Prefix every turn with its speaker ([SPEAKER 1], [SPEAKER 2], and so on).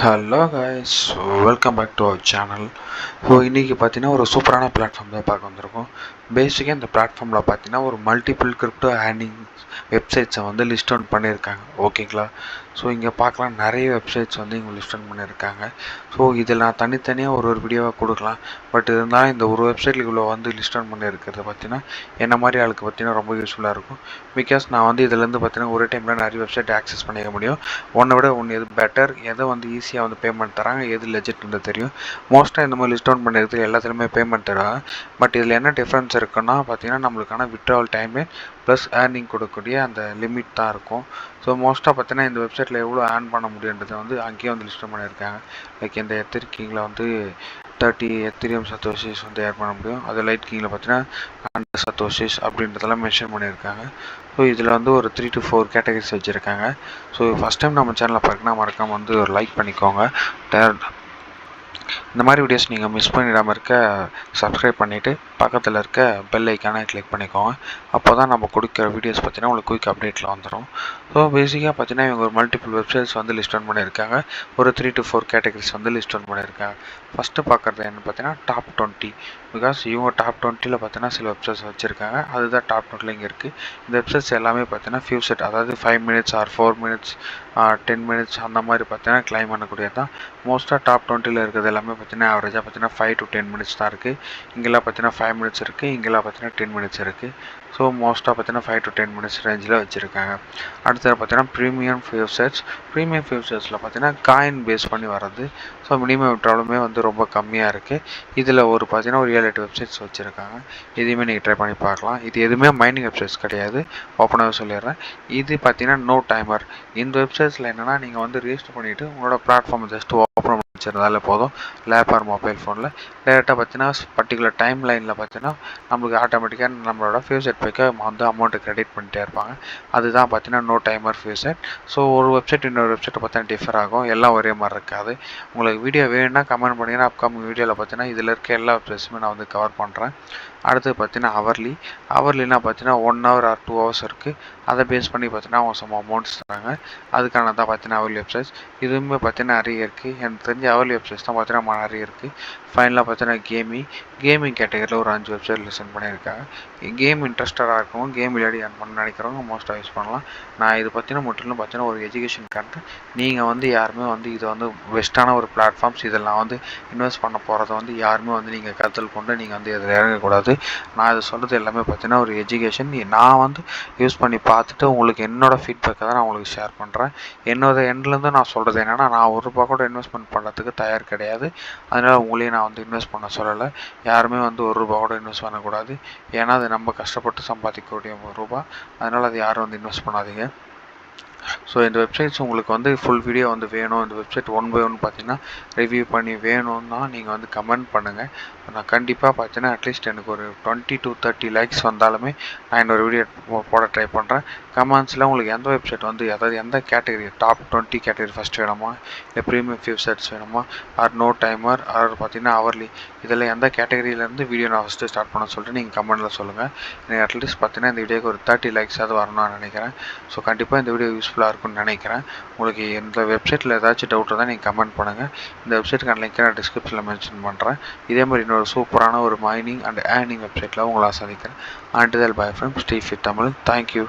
[SPEAKER 1] Hello guys, welcome back to our channel. So இன்றைக்கி பார்த்தீங்கன்னா ஒரு சூப்பரான பிளாட்ஃபார்ம் தான் பார்க்க வந்திருக்கோம். பேசிக்காக இந்த பிளாட்ஃபார்மில் பார்த்தீங்கன்னா ஒரு மல்டிபிள் கிரிப்டோ ஏர்னிங் வெப்சைட்ஸை வந்து லிஸ்ட் அவுட் பண்ணியிருக்காங்க. ஓகேங்களா? ஸோ இங்கே பார்க்கலாம், நிறைய வெப்சைட்ஸ் வந்து இங்கே லிஸ்ட் அவுட் பண்ணியிருக்காங்க. ஸோ இதில் நான் தனித்தனியாக ஒரு வீடியோவாக கொடுக்கலாம். பட் இருந்தாலும் இந்த ஒரு வெப்சைட்டில் இவ்வளோ வந்து லிஸ்ட் அவுட் பண்ணியிருக்கிறது பார்த்தீங்கன்னா என்ன மாதிரி ஆளுக்கு பார்த்தீங்கன்னா ரொம்ப யூஸ்ஃபுல்லாக இருக்கும். பிகாஸ் நான் வந்து இதிலேருந்து பார்த்தீங்கன்னா ஒரு டைமில் நிறைய வெப்சைட் ஆக்சஸ் பண்ணிக்க முடியும். ஒன்றை விட ஒன்று எது பெட்டர், எதை வந்து ஈஸியாக வந்து பேமெண்ட் தராங்க, எது லெஜிட்னு தெரியும். மோஸ்ட்டாக இந்த மாதிரி லிஸ்ட் அவுட் பண்ணியிருக்கிறது எல்லாத்துலேயுமே பேமெண்ட் தராங்க. பட் இதில் என்ன டிஃப்ரென்ஸ் இருக்குன்னா பார்த்தீங்கன்னா நம்மளுக்கான விட்ராவல் டைமு ப்ளஸ் ஏர்னிங் கொடுக்கக்கூடிய அந்த லிமிட் தான் இருக்கும். ஸோ மோஸ்ட்டாக பார்த்தீங்கன்னா இந்த வெப்சைட்டில் எவ்வளோ ஏர்ன் பண்ண முடியுன்றதை வந்து அங்கேயே வந்து லிஸ்ட் பண்ணியிருக்காங்க. லைக் இந்த எத்திர் கிங்கில் வந்து 30 எத்திரியம் சத்தோஷிஸ் வந்து ஏர்ன் பண்ண முடியும். அது லைட் கிங்கில் பார்த்தீங்கன்னா 100 சத்தோஷிஸ் அப்படின்றதெல்லாம் மென்ஷன் பண்ணியிருக்காங்க. ஸோ இதில் வந்து ஒரு 3 to 4 கேட்டகரிஸ் வச்சுருக்காங்க. ஸோ ஃபஸ்ட் டைம் நம்ம சேனலில் பார்க்கணும் மறக்காமல் வந்து ஒரு லைக் பண்ணிக்கோங்க. இந்த மாதிரி வீடியோஸ் நீங்கள் மிஸ் பண்ணிடாமல் இருக்க சப்ஸ்கிரைப் பண்ணிவிட்டு பக்கத்தில் இருக்க பெல் ஐக்கானை கிளிக் பண்ணிக்கோங்க. அப்போ தான் நம்ம கொடுக்குற வீடியோஸ் பார்த்தீங்கன்னா உங்களுக்கு குயிக் அப்டேட்டில் வந்துடும். ஸோ பேசிக்காக பார்த்தீங்கன்னா இவங்க ஒரு மல்டிபிள் வெப்சைட்ஸ் வந்து லிஸ்ட் அவுட் பண்ணியிருக்காங்க. ஒரு 3 to 4 கேட்டகரிஸ் வந்து லிஸ்ட் அவுட் பண்ணியிருக்காங்க. ஃபஸ்ட்டு பார்க்குறது என்ன பார்த்தீங்கன்னா டாப் 20. பிகாஸ் இவங்க டாப் 20ல் பார்த்தீங்கன்னா சில வெப்சைட்ஸ் வச்சுருக்காங்க. அதுதான் டாப் 20 இங்கே இருக்குது. இந்த வெப்சைட்ஸ் எல்லாமே பார்த்தீங்கன்னா ஃபியூ செட், அதாவது 5 minutes ஆர் 4 minutes 10 minutes அந்த மாதிரி பார்த்தீங்கன்னா கிளைம் பண்ணக்கூடியது தான். மோஸ்ட்டாக டாப் 20ல் இருக்கிறது எல்லாமே பார்த்தீங்கன்னா ஆவரேஜாக பார்த்தீங்கன்னா 5 to 10 minutes தான் இருக்குது. இங்கெல்லாம் பார்த்தீங்கன்னா 5 minutes இருக்குது, இங்கெல்லாம் பார்த்தீங்கன்னா 10 minutes இருக்குது. ஸோ மோஸ்ட்டாக பார்த்தீங்கன்னா 5 to 10 minutes ரேஞ்சில் வச்சுருக்காங்க. அடுத்தது பார்த்தீங்கன்னா ப்ரீமியம் ஃபியூச்சர்ஸ். ப்ரீமியம் ஃபியூச்சர்ஸில் பார்த்தீங்கன்னா காயின் பேஸ் பண்ணி வர்றது. ஸோ மினிமம் விட்ராலுமே வந்து ரொம்ப கம்மியாக இருக்குது. இதில் ஒரு பார்த்தீங்கன்னா ஒரு 7-8 வெப்சைட்ஸ் வச்சுருக்காங்க. இதையுமே நீங்கள் ட்ரை பண்ணி பார்க்கலாம். இது எதுவுமே மைனிங் வெப்சைட்ஸ் கிடையாது, ஓப்பனாகவே சொல்லிடுறேன். இது பார்த்தீங்கன்னா நோ டைமர். இந்த வெப்சைட்ஸில் என்னென்னா நீங்கள் வந்து ரெஜிஸ்டர் பண்ணிவிட்டு உங்களோட பிளாட்ஃபார்ம் ஜஸ்ட் ஓப்பன் வச்சுருந்தாலே போதும். லேப் ஆர் மொபைல் ஃபோனில் டேரெக்டாக பார்த்தீங்கன்னா பர்டிகுலர் டைம் லைனில் பார்த்தீங்கன்னா நம்மளுக்கு ஆட்டோமேட்டிக்காக நம்மளோட ஃபியூச்சர் பேக்கு வந்து அமௌண்ட்டு கிரெடிட் பண்ணிட்டே இருப்பாங்க. அதுதான் பார்த்தீங்கன்னா நோ டைமர் ஃபியூச்சர். ஸோ ஒரு வெப்சைட் இன்னொரு வெப்சைட்டை பார்த்தீங்கன்னா டிஃபர் ஆகும், எல்லாம் ஒரே மாதிரி இருக்காது. உங்களுக்கு வீடியோ வேணும்னா கமெண்ட் பண்ணிங்கன்னா அப்கமிங் வீடியோவில் பார்த்தீங்கன்னா இதில் இருக்க எல்லா வெப்சைட்ஸுமே நான் வந்து கவர் பண்ணுறேன். அடுத்து பார்த்தீங்கன்னா ஹவர்லினா பார்த்தீங்கன்னா 1 hour ஆர் 2 hours இருக்குது. அதை பேஸ் பண்ணி பார்த்தீங்கன்னா அவங்க சம் அமௌண்ட்ஸ் தராங்க. அதுக்கான தான் பார்த்தீங்கன்னா ஹவர்லி வெப்சைட்ஸ். இதுவுமே பார்த்தீங்கன்னா நிறைய இருக்குது. எனக்கு தெரிஞ்ச ஹவர்லி வெப்சைட்ஸ் தான் பார்த்தீங்கன்னா நிறைய இருக்குது. ஃபைனலாக பார்த்தீங்கன்னா கேமிங் கேட்டகரியில் ஒரு 5 வெப்சைட் லிசன் பண்ணியிருக்காங்க. கேம் இன்ட்ரெஸ்டடாக இருக்கும், கேம் விளையாடி ஏர்ன் பண்ண நினைக்கிறவங்க மோஸ்ட்டாக யூஸ் பண்ணலாம். நான் இது பற்றின முற்றிலும் பார்த்தீங்கன்னா ஒரு எஜுகேஷன் கண்டென்ட். நீங்கள் வந்து யாருமே வந்து இது வந்து பெஸ்ட்டான ஒரு பிளாட்ஃபார்ம்ஸ், இதெல்லாம் வந்து இன்வெஸ்ட் பண்ண போகிறத வந்து யாருமே வந்து நீங்கள் கருத்தில் கொண்டு நீங்கள் வந்து இதில் இறங்கக்கூடாது. நான் இதை சொல்கிறது எல்லாமே பார்த்தீங்கன்னா ஒரு எஜுகேஷன். நான் வந்து யூஸ் பண்ணி பார்த்துட்டு உங்களுக்கு என்னோடய ஃபீட்பேக்கை தான் நான் உங்களுக்கு ஷேர் பண்ணுறேன். என்னோட எண்ட்லேருந்து நான் சொல்கிறது என்னென்னா, நான் ₹1 கூட இன்வெஸ்ட்மெண்ட் பண்ணுறதுக்கு தயார் கிடையாது. அதனால் உங்களையும் நான் வந்து இன்வெஸ்ட் பண்ண சொல்லலை. யாருமே வந்து ₹1 கூட இன்வெஸ்ட் பண்ணக்கூடாது. ஏன்னா அது நம்ம கஷ்டப்பட்டு சம்பாதிக்கக்கூடிய ₹1. அதனால் அது யாரும் வந்து இன்வெஸ்ட் பண்ணாதீங்க. ஸோ இந்த வெப்சைட்ஸ் உங்களுக்கு வந்து ஃபுல் வீடியோ வந்து வேணும், இந்த வெப்சைட் 1 by 1 பார்த்தீங்கன்னா ரிவ்யூ பண்ணி வேணும்னா நீங்கள் வந்து கமெண்ட் பண்ணுங்கள். நான் கண்டிப்பாக பார்த்தீங்கன்னா அட்லீஸ்ட் எனக்கு ஒரு 20 to 30 லைக்ஸ் வந்தாலுமே நான் இன்னொரு வீடியோ போட ட்ரை பண்ணுறேன். கமெண்ட்ஸில் உங்களுக்கு எந்த வெப்சைட் வந்து அதாவது எந்த கேட்டகரி, டாப் 20 கேட்டகரி ஃபஸ்ட் வேணுமா, இல்லை ப்ரீமியம் ஃபியூச்சர்ஸ் வேணுமா, ஆர் நோ டைமர், ஆர் பார்த்தீங்கன்னா ஹவர்லி, இதில் எந்த கேட்டகரியிலேருந்து வீடியோ நான் ஃபஸ்ட்டு ஸ்டார்ட் பண்ண சொல்லிட்டு நீங்கள் கமெண்ட்டில் சொல்லுங்கள். எனக்கு அட்லீஸ்ட் பார்த்தீங்கன்னா இந்த வீடியோக்கு ஒரு 30 லைக்ஸாவது வரணும்னு நினைக்கிறேன். ஸோ கண்டிப்பாக இந்த வீடியோ யூஸ்ஃபுல்லாக இருக்கும்னு நினைக்கிறேன். உங்களுக்கு இந்த வெப்சைட்டில் ஏதாச்சும் டவுட் இருந்தால் நீங்கள் கமெண்ட் பண்ணுங்கள். இந்த வெப்சைட்டுக்கான லிங்க் நான் டிஸ்கிரிப்ஷனில் மென்ஷன் பண்ணுறேன். இதே மாதிரி இன்னொரு சூப்பரான ஒரு மைனிங் அண்ட் ஏர்னிங் வெப்சைட்டில் உங்களை சந்திக்கிறேன். Until bye from Steve Tamil. Thank you.